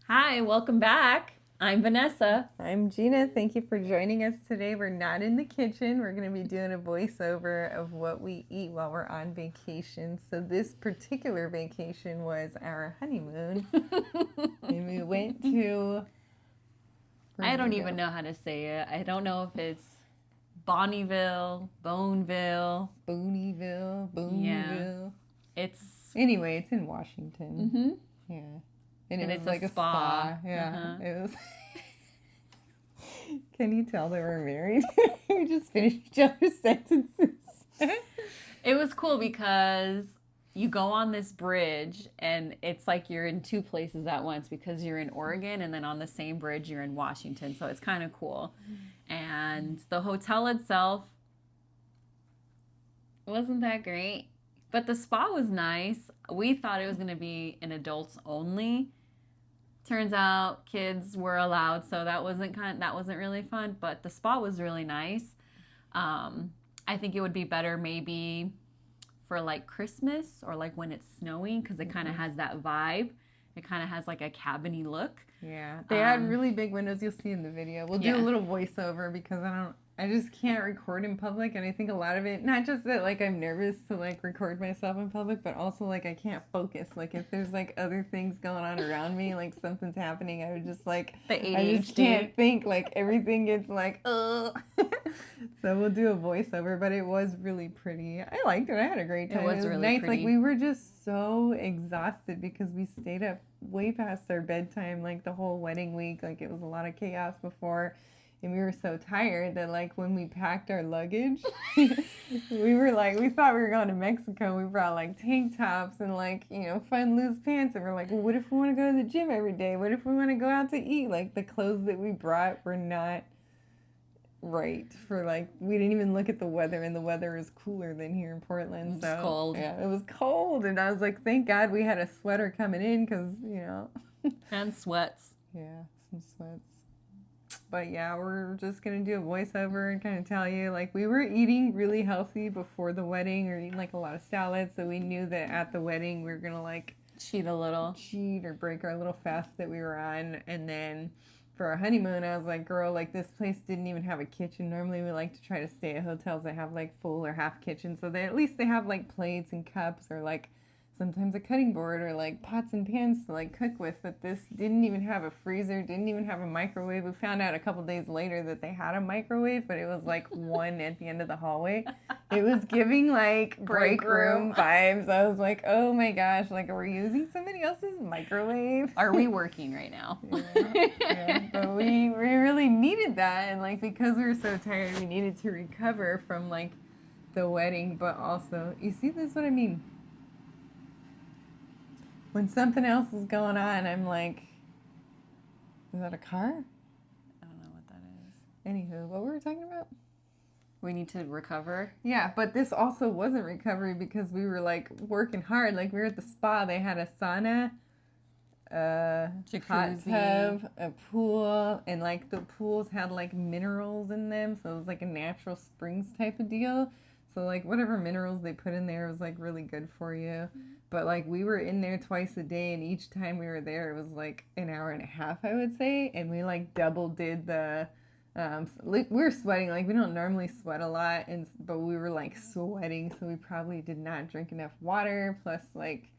Hi, welcome back. I'm Vanessa. I'm Gina. Thank you for joining us today. We're not in the kitchen. We're going to be doing a voiceover of what we eat while we're on vacation. So, this particular vacation was our honeymoon. And we went to. I don't even know how to say it. I don't know if it's Bonnieville, Boneville. Booneyville. It's Anyway, it's in Washington. Yeah. And it was it's like a spa. Yeah. Uh-huh. It was. Can you tell they were married? We just finished each other's sentences. It was cool because you go on this bridge and it's like you're in two places at once because you're in Oregon and then on the same bridge you're in Washington. So it's kind of cool. And the hotel itself wasn't that great, but the spa was nice. We thought it was going to be an adults only. Turns out kids were allowed, so that wasn't really fun, but the spa was really nice. I think it would be better maybe for like Christmas or like when it's snowing because it kind of has that vibe. It kind of has like a cabiny look. Yeah, they had really big windows. You'll see in the video. We'll do a little voiceover because I just can't record in public, and I think a lot of it, not just that like I'm nervous to like record myself in public, but also like I can't focus. Like if there's like other things going on around me, like something's happening, I would just like I just can't think. Like everything gets like So we'll do a voiceover, but it was really pretty. I liked it. I had a great time. It was really nice. pretty. Like we were just so exhausted because we stayed up way past our bedtime like the whole wedding week. Like it was a lot of chaos before. And we were so tired that, like, when we packed our luggage, we thought we were going to Mexico. We brought, like, tank tops and, like, fun loose pants. And we're like, well, what if we want to go to the gym every day? What if we want to go out to eat? Like, the clothes that we brought were not right for, like, we didn't even look at the weather. And the weather is cooler than here in Portland. It was cold. Yeah, it was cold. And I was like, thank God we had a sweater coming in because, And sweats. Yeah, some sweats. But yeah, we're just going to do a voiceover and kind of tell you, like, we were eating really healthy before the wedding. We were eating, like, a lot of salads. So we knew that at the wedding we were going to, like, cheat or break our little fast that we were on. And then for our honeymoon, I was like, girl, like, this place didn't even have a kitchen. Normally we like to try to stay at hotels that have, like, full or half kitchen. So at least they have, like, plates and cups or, like, sometimes a cutting board or like pots and pans to like cook with, but this didn't even have a freezer, didn't even have a microwave. We found out a couple days later that they had a microwave, but it was like one at the end of the hallway. It was giving like break room vibes. I was like, oh my gosh, like are we using somebody else's microwave? Are we working right now? Yeah. But we really needed that, and like because we were so tired, we needed to recover from like the wedding, but also, you see, this is what I mean. When something else is going on, I'm like, is that a car? I don't know what that is. Anywho, what were we talking about? We need to recover. Yeah, but this also wasn't recovery because we were like working hard. Like we were at the spa. They had a sauna, a hot tub, a pool, and like the pools had like minerals in them. So it was like a natural springs type of deal. So like whatever minerals they put in there was like really good for you. But like we were in there twice a day, and each time we were there it was like an hour and a half, I would say. And we like double did the we were sweating. Like we don't normally sweat a lot, but we were like sweating, so we probably did not drink enough water. Plus like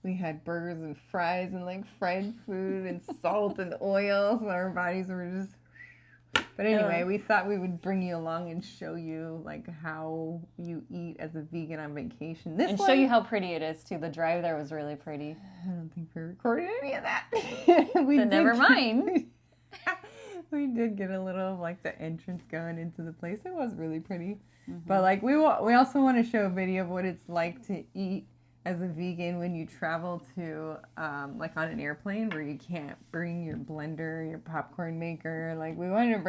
we had burgers and fries and like fried food and salt and oil, so our bodies were just. But anyway, we thought we would bring you along and show you like how you eat as a vegan on vacation. Show you how pretty it is too. The drive there was really pretty. I don't think we recorded any of that. Never mind. We did get a little of like the entrance going into the place. It was really pretty. Mm-hmm. But like we also want to show a video of what it's like to eat as a vegan when you travel to like on an airplane where you can't bring your blender, your popcorn maker. Like we were gonna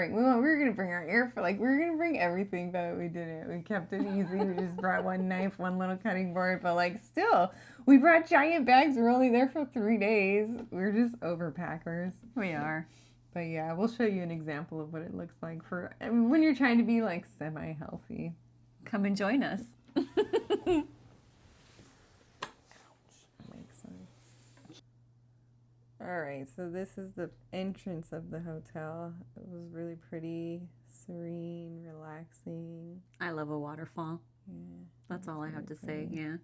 bring everything, but we didn't. We kept it easy. We just brought one knife, one little cutting board, but like still we brought giant bags. We're only there for 3 days. We're just overpackers. We are. But yeah, we'll show you an example of what it looks like for when you're trying to be like semi-healthy. Come and join us. All right, so this is the entrance of the hotel. It was really pretty, serene, relaxing. I love a waterfall. Yeah, That's all I have to say. Yeah.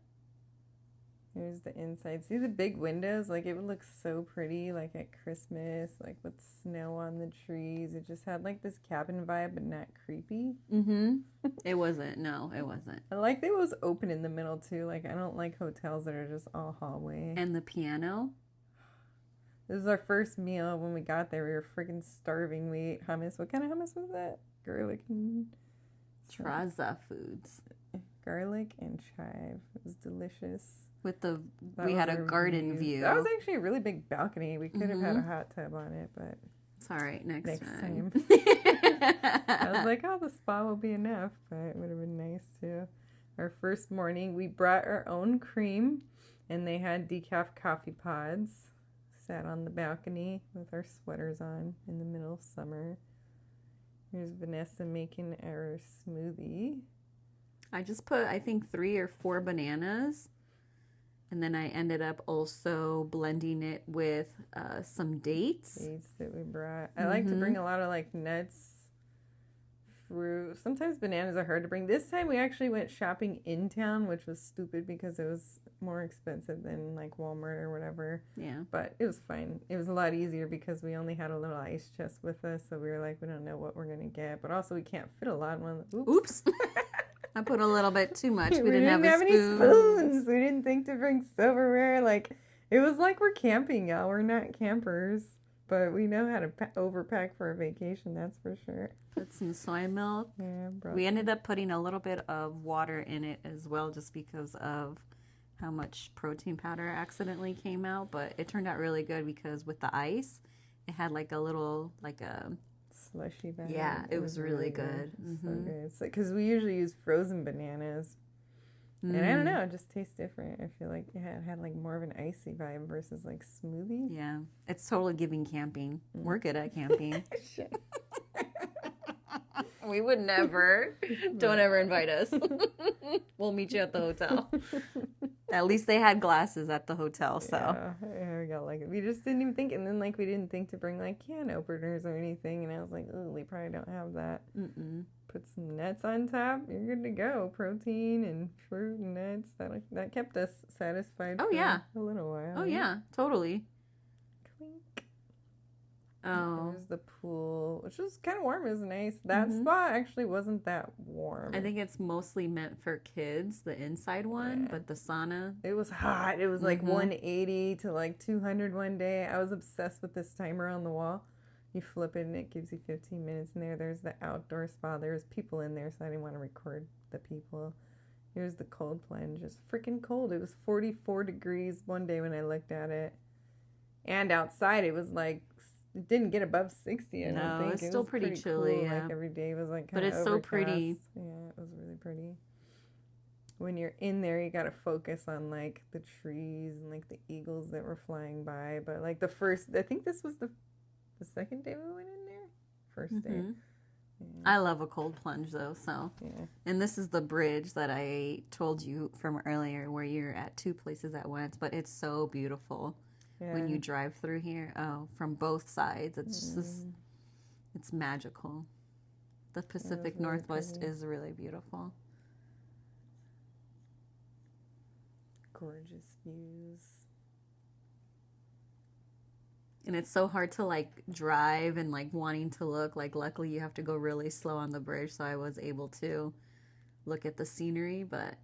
Here's the inside. See the big windows? Like, it would look so pretty, like at Christmas, like with snow on the trees. It just had like this cabin vibe, but not creepy. Mm-hmm. It wasn't. No, it wasn't. I like that it was open in the middle too. Like, I don't like hotels that are just all hallway. And the piano. This was our first meal. When we got there, we were freaking starving. We ate hummus. What kind of hummus was that? Garlic and Traza Foods. Garlic and chive. It was delicious. With we had a garden view. That was actually a really big balcony. We could have had a hot tub on it, but it's all right. Next time. I was like, oh, the spa will be enough, but it would have been nice too. Our first morning, we brought our own cream, and they had decaf coffee pods. Sat on the balcony with our sweaters on in the middle of summer. Here's Vanessa making our smoothie. I just put, I think, 3 or 4 bananas. And then I ended up also blending it with some dates. Dates that we brought. I like to bring a lot of like nuts, fruit. Sometimes bananas are hard to bring. This time we actually went shopping in town, which was stupid because it was more expensive than like Walmart or whatever. Yeah. But it was fine. It was a lot easier because we only had a little ice chest with us. So we were like, we don't know what we're going to get. But also we can't fit a lot in one. Oops. I put a little bit too much. We didn't have any spoons. We didn't think to bring silverware. Like, it was like we're camping, y'all. We're not campers. But we know how to overpack for a vacation, that's for sure. Put some soy milk. Yeah, we ended up putting a little bit of water in it as well, just because of how much protein powder accidentally came out. But it turned out really good because with the ice, it had like a little, like a slushy vibe. Yeah, it was really good. So good. It's like, because we usually use frozen bananas. And I don't know, it just tastes different. I feel like it had like more of an icy vibe versus like smoothie. Yeah, it's totally giving camping. We're good at camping. We would never. Don't ever invite us. We'll meet you at the hotel. At least they had glasses at the hotel, so. Yeah, we got like it. We just didn't even think, and then like we didn't think to bring like can openers or anything, and I was like, oh, we probably don't have that. Put some nuts on top, you're good to go. Protein and fruit and nuts. That kept us satisfied for a little while. Oh, yeah, totally. Clink. Oh. There's the pool, which was kind of warm. It was nice. That spa actually wasn't that warm. I think it's mostly meant for kids, the inside one, but the sauna. It was hot. It was like 180 to like 200 one day. I was obsessed with this timer on the wall. You flip it and it gives you 15 minutes in there. There's the outdoor spa. There's people in there, so I didn't want to record the people. Here's the cold plunge. It's freaking cold. It was 44 degrees one day when I looked at it. And outside it was like, it didn't get above 60, I don't think. It's still pretty chilly, cool. yeah. Like every day was like kind of overcast. But it's so pretty. Yeah, it was really pretty. When you're in there, you gotta focus on like the trees and like the eagles that were flying by. But like I think this was the second day we went in there? First day. Yeah. I love a cold plunge though, so. Yeah. And this is the bridge that I told you from earlier where you're at 2 places at once, but it's so beautiful. Yeah. When you drive through here, from both sides, it's just, it's magical. The Pacific Northwest is really beautiful. Gorgeous views. And it's so hard to like drive and like wanting to look. Like luckily you have to go really slow on the bridge, so I was able to look at the scenery, but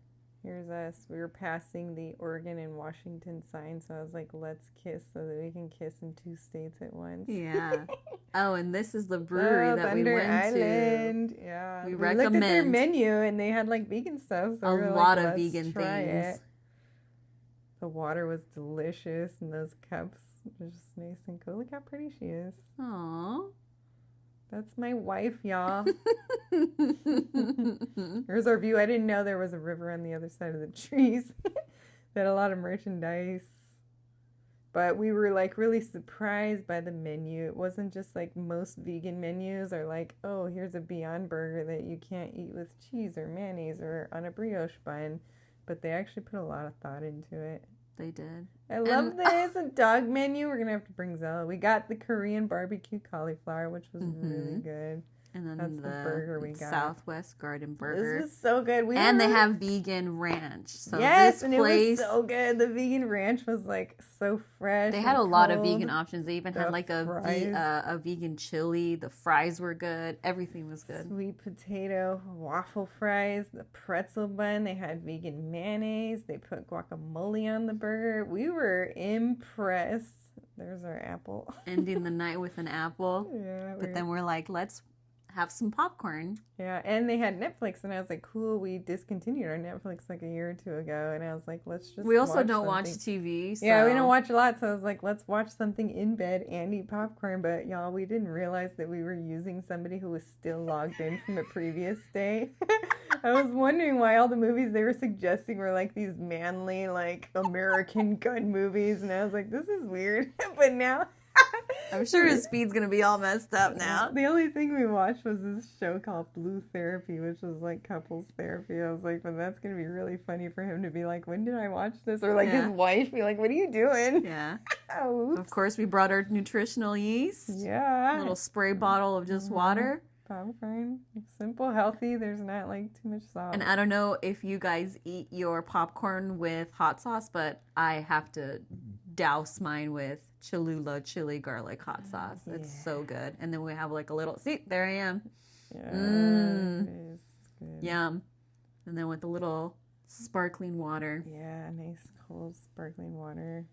here's us. We were passing the Oregon and Washington sign, so I was like, let's kiss so that we can kiss in 2 states at once. Yeah. Oh, and this is the brewery that we went Island. to. Yeah. We looked recommend. at their menu, and they had like vegan stuff. So a lot of vegan things. It. The water was delicious, and those cups were just nice and cool. Look how pretty she is. Aww. That's my wife, y'all. Here's our view. I didn't know there was a river on the other side of the trees. They had a lot of merchandise. But we were like really surprised by the menu. It wasn't just like most vegan menus are like, oh, here's a Beyond Burger that you can't eat with cheese or mayonnaise or on a brioche bun. But they actually put a lot of thought into it. they did. I love this. A dog menu. We're going to have to bring Zella. We got the Korean barbecue cauliflower, which was really good. And then that's the burger we got. Southwest Garden Burger. This was so good. They have vegan ranch. So yes, this and place, it was so good. The vegan ranch was like so fresh. They had a lot of vegan options. They even had like fries. a vegan chili. The fries were good. Everything was good. Sweet potato waffle fries, the pretzel bun. They had vegan mayonnaise. They put guacamole on the burger. We were impressed. There's our apple. Ending the night with an apple. Yeah. But then we're like, let's have some popcorn. Yeah, and they had Netflix, and I was like, cool, we discontinued our Netflix like a year or two ago, and I was like, let's just We also don't watch TV, so... Yeah, we don't watch a lot, so I was like, let's watch something in bed and eat popcorn, but y'all, we didn't realize that we were using somebody who was still logged in from the previous day. I was wondering why all the movies they were suggesting were like these manly, like, American gun movies, and I was like, this is weird, but now... I'm sure his feed's gonna be all messed up now. The only thing we watched was this show called Blue Therapy, which was like couples therapy. I was like, but that's gonna be really funny for him to be like, when did I watch this? Or like his wife be like, what are you doing? Yeah. Oh, of course, we brought our nutritional yeast. Yeah. A little spray bottle of just water. Popcorn. Simple, healthy. There's not like too much salt. And I don't know if you guys eat your popcorn with hot sauce, but I have to douse mine with Cholula chili garlic hot sauce. It's so good. And then we have like a little, see, there I am. Yeah, it is good. Yum. And then with a little sparkling water. Yeah, nice cold sparkling water.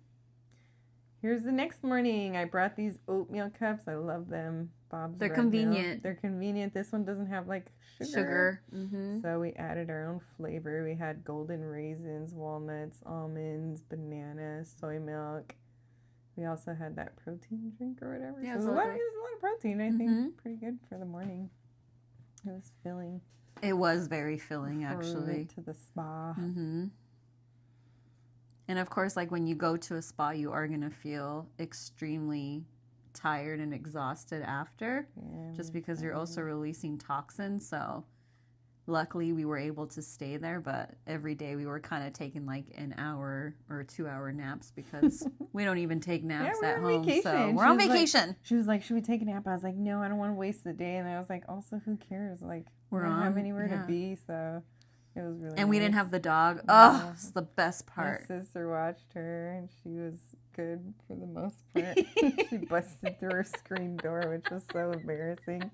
Here's the next morning. I brought these oatmeal cups. I love them. Bob's They're Red convenient. Milk. They're convenient. This one doesn't have like Sugar. Mm-hmm. So we added our own flavor. We had golden raisins, walnuts, almonds, bananas, soy milk. We also had that protein drink or whatever. Yeah, so it was a lot of protein, I think. Pretty good for the morning. It was filling. It was very filling, actually. To the spa. Mm-hmm. And of course, like when you go to a spa, you are going to feel extremely tired and exhausted after, just because you're also releasing toxins. So luckily we were able to stay there, but every day we were kind of taking like an hour or 2 hour naps because we don't even take naps at home. Vacation. So we're on vacation. She was like, should we take a nap? I was like, no, I don't want to waste the day. And I was like, also, who cares? Like, we don't have anywhere to be, so it was really And we didn't nice. have the dog. Oh, it's the best part. My sister watched her, and she was good for the most part. She busted through her screen door, which was so embarrassing.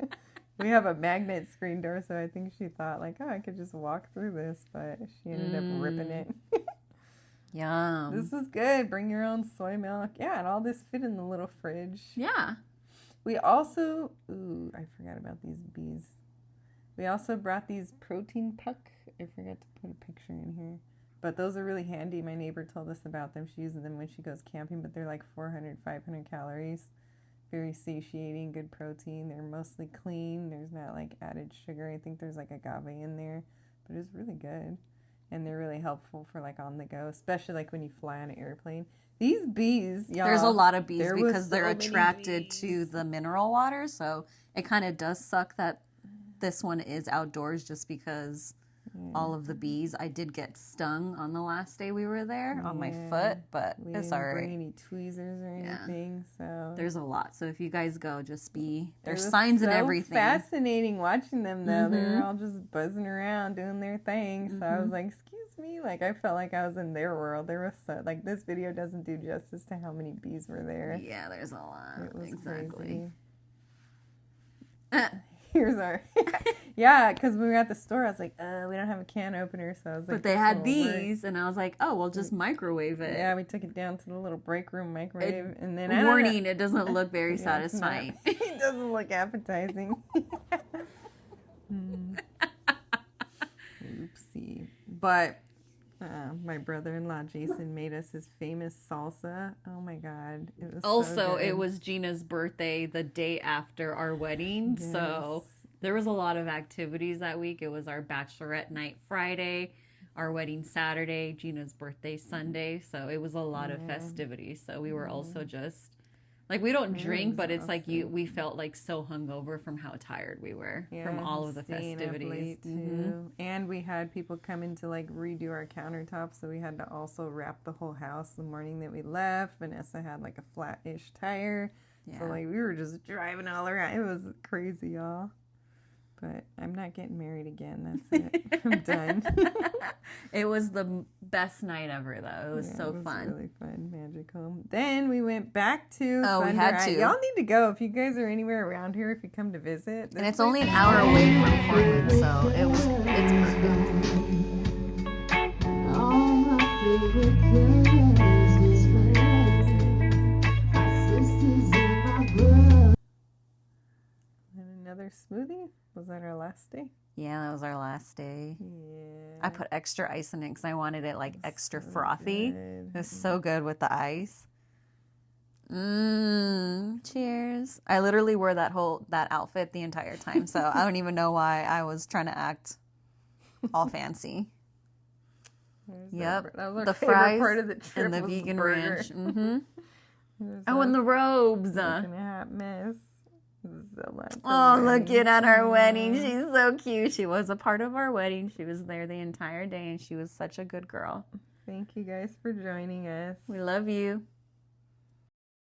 We have a magnet screen door, so I think she thought, like, oh, I could just walk through this, but she ended up ripping it. Yum. This was good. Bring your own soy milk. Yeah, and all this fit in the little fridge. Yeah. We also, I forgot about these bees. We also brought these protein puck. I forgot to put a picture in here. But those are really handy. My neighbor told us about them. She uses them when she goes camping, but they're like 400, 500 calories. Very satiating, good protein. They're mostly clean. There's not like added sugar. I think there's like agave in there, but it's really good. And they're really helpful for like on the go, especially like when you fly on an airplane. These bees, y'all. There's a lot of bees because they're so attracted to the mineral water. So it kind of does suck that this one is outdoors just because all of the bees. I did get stung on the last day we were there on my foot, but it's all right. We didn't bring any tweezers or anything, so there's a lot. So if you guys go, just be there's signs and everything. Fascinating watching them though. They were all just buzzing around doing their thing. So I was like, "Excuse me," like I felt like I was in their world. There was so like this video doesn't do justice to how many bees were there. Yeah, there's a lot. It was exactly. Crazy. Here's our yeah, because when we were at the store, I was like, we don't have a can opener, so I was like, but they had these, and I was like, oh, we'll just microwave it. Yeah, we took it down to the little break room microwave, and then warning, it doesn't look very satisfying. It doesn't look appetizing. Oopsie, but. My brother-in-law Jason made us his famous salsa. Oh my god, it was also so good. It was Gina's birthday the day after our wedding, so there was a lot of activities that week. It was our bachelorette night Friday, our wedding Saturday, Gina's birthday Sunday, so it was a lot of festivities. So we were also just Like, we don't It drink, was but it's like awesome. we felt like so hungover from how tired we were from all of the staying up festivities. late, too. And we had people come in to like redo our countertops, so we had to also wrap the whole house the morning that we left. Vanessa had like a flat-ish tire, so like we were just driving all around. It was crazy, y'all. But I'm not getting married again. That's it. I'm done. It was the best night ever, though. It was so fun. Really fun, magical. Then we went back to. We had to. Y'all need to go if you guys are anywhere around here. If you come to visit, and it's only an hour away from Portland, so it's perfect. All my favorite places, my sisters and my brothers. And another smoothie. Was that our last day? Yeah, that was our last day. Yeah. I put extra ice in it because I wanted it like extra frothy. Good. It was so good with the ice. Cheers. I literally wore that outfit the entire time, so I don't even know why I was trying to act all fancy. Yep. That was our the favorite fries part of the trip and the was vegan burger. ranch. Oh, and the robes. Making a hot mess. So much. Oh, looking at our wedding. She's so cute. She was a part of our wedding. She was there the entire day, and she was such a good girl. Thank you guys for joining us. We love you.